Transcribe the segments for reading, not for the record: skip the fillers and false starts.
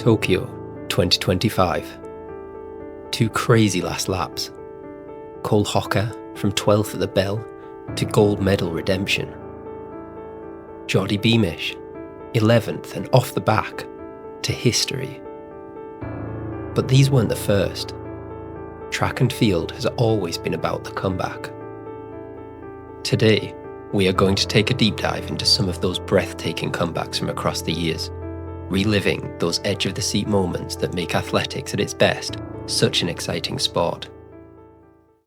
Tokyo 2025. Two crazy last laps. Cole Hocker from 12th at the bell to gold medal redemption. Geordie Beamish, 11th and off the back to history. But these weren't the first. Track and field has always been about the comeback. Today, we are going to take a deep dive into some of those breathtaking comebacks from across the years, reliving those edge-of-the-seat moments that make athletics at its best such an exciting sport.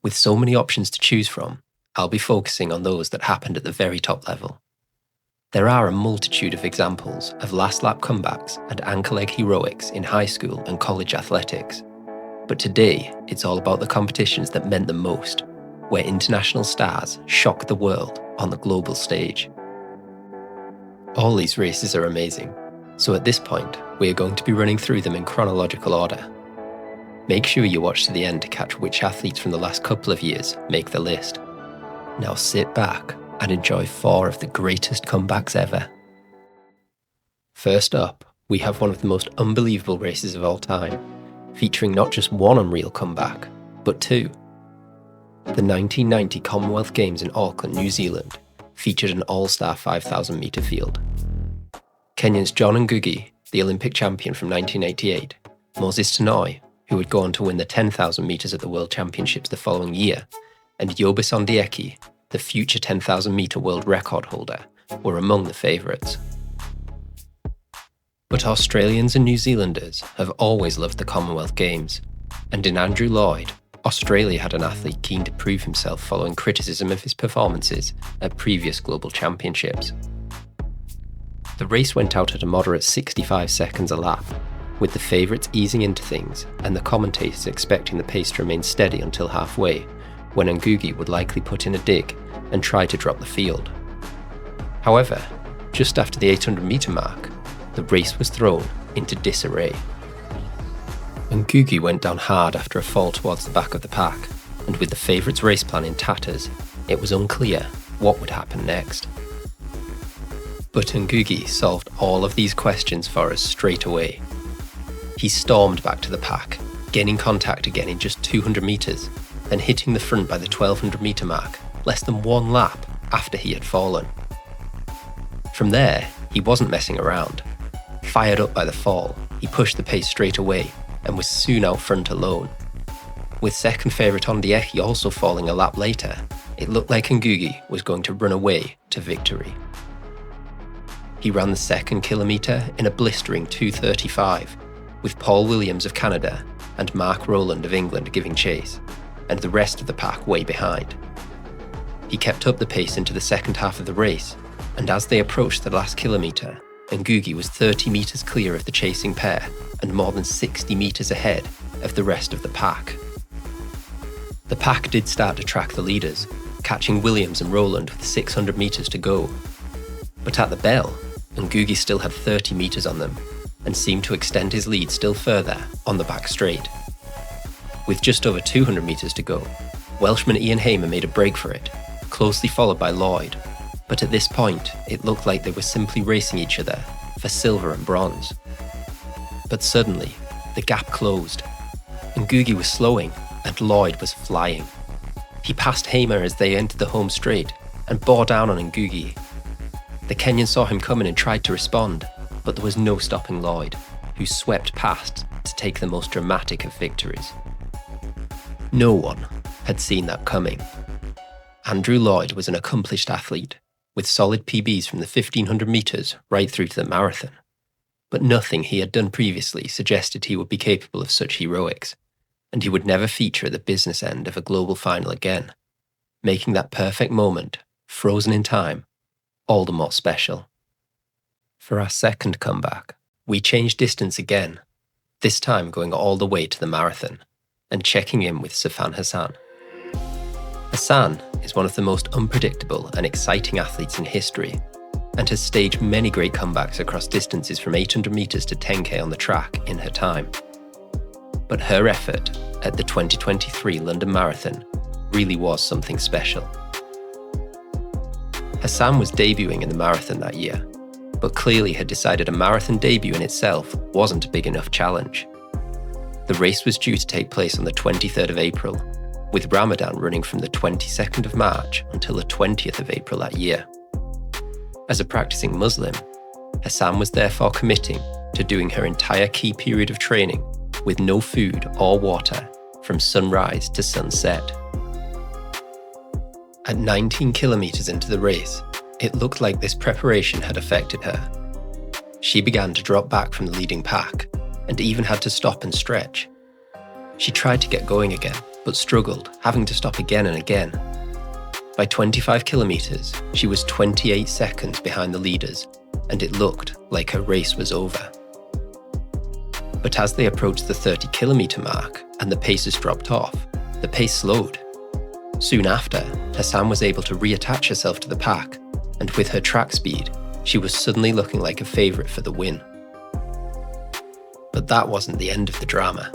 With so many options to choose from, I'll be focusing on those that happened at the very top level. There are a multitude of examples of last-lap comebacks and ankle-leg heroics in high school and college athletics. But today, it's all about the competitions that meant the most, where international stars shock the world on the global stage. All these races are amazing, so at this point, we are going to be running through them in chronological order. Make sure you watch to the end to catch which athletes from the last couple of years make the list. Now sit back and enjoy 4 of the greatest comebacks ever. First up, we have one of the most unbelievable races of all time, featuring not just one unreal comeback, but 2. The 1990 Commonwealth Games in Auckland, New Zealand, featured an all-star 5,000 metre field. Kenya's John Ngugi, the Olympic champion from 1988, Moses Tanoi, who would go on to win the 10,000 metres at the World Championships the following year, and Yobis Ondieki, the future 10,000 metre world record holder, were among the favourites. But Australians and New Zealanders have always loved the Commonwealth Games, and in Andrew Lloyd, Australia had an athlete keen to prove himself following criticism of his performances at previous global championships. The race went out at a moderate 65 seconds a lap, with the favourites easing into things and the commentators expecting the pace to remain steady until halfway, when Ngugi would likely put in a dig and try to drop the field. However, just after the 800 metre mark, the race was thrown into disarray. Ngugi went down hard after a fall towards the back of the pack, and with the favourites' race plan in tatters, it was unclear what would happen next. But Ngugi solved all of these questions for us straight away. He stormed back to the pack, gaining contact again in just 200 metres, then hitting the front by the 1200 metre mark, less than 1 lap after he had fallen. From there, he wasn't messing around. Fired up by the fall, he pushed the pace straight away and was soon out front alone. With second favourite Ondieki also falling a lap later, it looked like Ngugi was going to run away to victory. He ran the second kilometre in a blistering 2:35, with Paul Williams of Canada and Mark Rowland of England giving chase, and the rest of the pack way behind. He kept up the pace into the second half of the race, and as they approached the last kilometre, Ngugi was 30 metres clear of the chasing pair and more than 60 metres ahead of the rest of the pack. The pack did start to track the leaders, catching Williams and Rowland with 600 metres to go. But at the bell, Ngugi still had 30 metres on them and seemed to extend his lead still further on the back straight. With just over 200 metres to go, Welshman Ian Hamer made a break for it, closely followed by Lloyd, but at this point it looked like they were simply racing each other for silver and bronze. But suddenly, the gap closed. Ngugi was slowing and Lloyd was flying. He passed Hamer as they entered the home straight and bore down on Ngugi. The Kenyan saw him coming and tried to respond, but there was no stopping Lloyd, who swept past to take the most dramatic of victories. No one had seen that coming. Andrew Lloyd was an accomplished athlete, with solid PBs from the 1500 metres right through to the marathon. But nothing he had done previously suggested he would be capable of such heroics, and he would never feature at the business end of a global final again, making that perfect moment, frozen in time, all the more special. For our second comeback, we changed distance again, this time going all the way to the marathon, and checking in with Sifan Hassan. Hassan is one of the most unpredictable and exciting athletes in history, and has staged many great comebacks across distances from 800 metres to 10k on the track in her time. But her effort at the 2023 London Marathon really was something special. Hassan was debuting in the marathon that year, but clearly had decided a marathon debut in itself wasn't a big enough challenge. The race was due to take place on the 23rd of April, with Ramadan running from the 22nd of March until the 20th of April that year. As a practicing Muslim, Hassan was therefore committing to doing her entire key period of training with no food or water from sunrise to sunset. At 19 kilometres into the race, it looked like this preparation had affected her. She began to drop back from the leading pack and even had to stop and stretch. She tried to get going again, but struggled, having to stop again and again. By 25 kilometres, she was 28 seconds behind the leaders, and it looked like her race was over. But as they approached the 30-kilometre mark and the paces dropped off, the pace slowed. Soon after, Hassan was able to reattach herself to the pack, and with her track speed, she was suddenly looking like a favourite for the win. But that wasn't the end of the drama.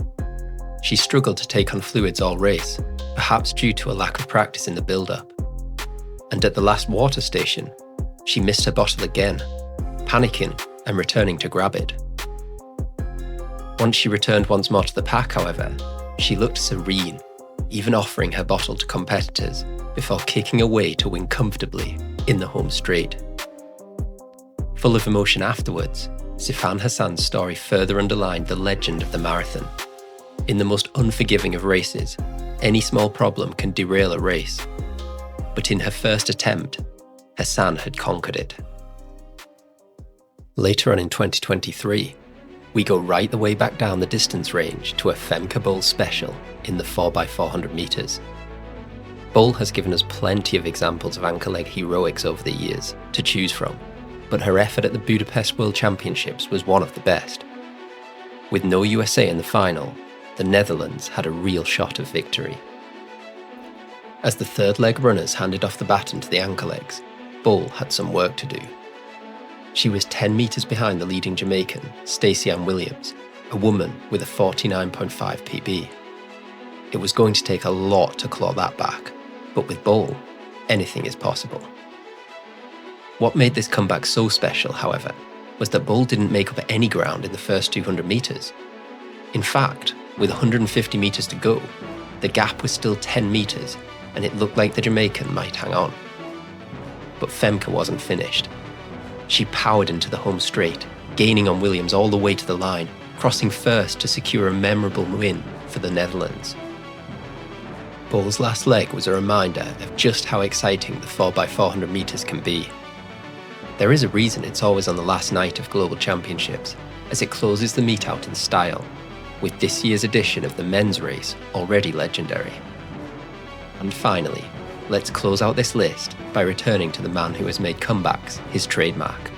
She struggled to take on fluids all race, perhaps due to a lack of practice in the build-up. And at the last water station, she missed her bottle again, panicking and returning to grab it. Once she returned once more to the pack, however, she looked serene, even offering her bottle to competitors before kicking away to win comfortably in the home straight. Full of emotion afterwards, Sifan Hassan's story further underlined the legend of the marathon. In the most unforgiving of races, any small problem can derail a race. But in her first attempt, Hassan had conquered it. Later on in 2023, we go right the way back down the distance range to a Femke Bol special in the 4x400 metres. Bol has given us plenty of examples of anchor leg heroics over the years to choose from, but her effort at the Budapest World Championships was one of the best. With no USA in the final, the Netherlands had a real shot of victory. As the third leg runners handed off the baton to the anchor legs, Bol had some work to do. She was 10 metres behind the leading Jamaican, Stacey Ann Williams, a woman with a 49.5 PB. It was going to take a lot to claw that back, but with Bol, anything is possible. What made this comeback so special, however, was that Bol didn't make up any ground in the first 200 metres. In fact, with 150 metres to go, the gap was still 10 metres, and it looked like the Jamaican might hang on. But Femke wasn't finished. She powered into the home straight, gaining on Williams all the way to the line, crossing first to secure a memorable win for the Netherlands. Bol's last leg was a reminder of just how exciting the 4x400 metres can be. There is a reason it's always on the last night of Global Championships, as it closes the meet out in style, with this year's edition of the men's race already legendary. And finally, let's close out this list by returning to the man who has made comebacks his trademark.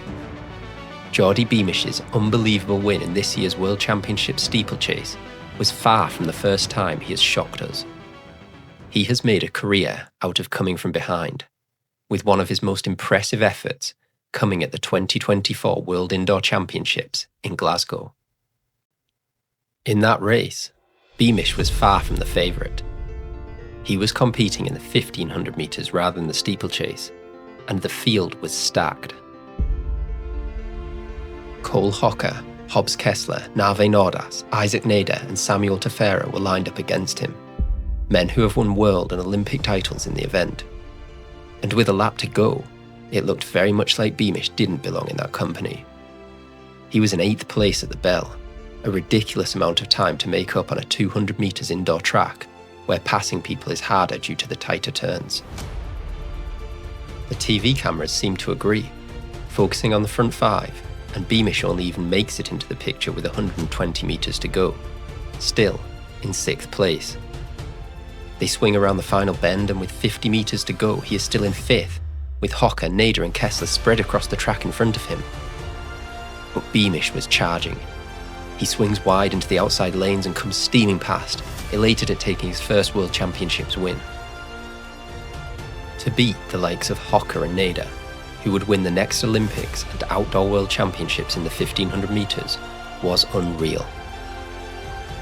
Geordie Beamish's unbelievable win in this year's World Championship steeplechase was far from the first time he has shocked us. He has made a career out of coming from behind, with one of his most impressive efforts coming at the 2024 World Indoor Championships in Glasgow. In that race, Beamish was far from the favourite. He was competing in the 1500 metres rather than the steeplechase, and the field was stacked. Cole Hocker, Hobbs Kessler, Nave Nordas, Isaac Nader and Samuel Tefera were lined up against him, men who have won world and Olympic titles in the event. And with a lap to go, it looked very much like Beamish didn't belong in that company. He was in 8th place at the bell, a ridiculous amount of time to make up on a 200 metres indoor track, where passing people is harder due to the tighter turns. The TV cameras seem to agree, focusing on the front 5, and Beamish only even makes it into the picture with 120 metres to go, still in 6th place. They swing around the final bend, and with 50 metres to go, he is still in 5th, with Hocker, Nader and Kessler spread across the track in front of him. But Beamish was charging. He swings wide into the outside lanes and comes steaming past, elated at taking his first World Championships win. To beat the likes of Hocker and Nader, who would win the next Olympics and Outdoor World Championships in the 1500 metres, was unreal.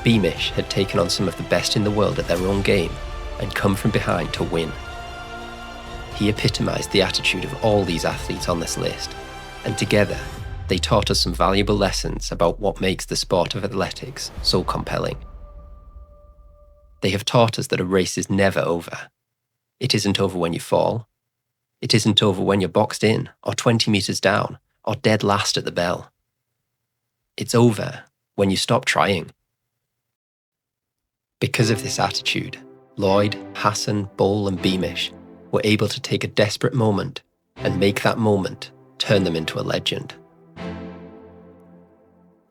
Beamish had taken on some of the best in the world at their own game and come from behind to win. He epitomised the attitude of all these athletes on this list, and together they taught us some valuable lessons about what makes the sport of athletics so compelling. They have taught us that a race is never over. It isn't over when you fall. It isn't over when you're boxed in, or 20 metres down, or dead last at the bell. It's over when you stop trying. Because of this attitude, Lloyd, Hassan, Bull and Beamish were able to take a desperate moment and make that moment turn them into a legend.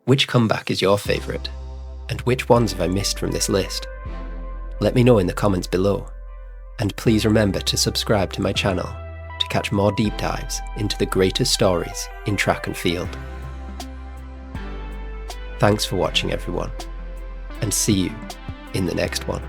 Which comeback is your favourite? And which ones have I missed from this list? Let me know in the comments below. And please remember to subscribe to my channel to catch more deep dives into the greatest stories in track and field. Thanks for watching everyone, and see you in the next one.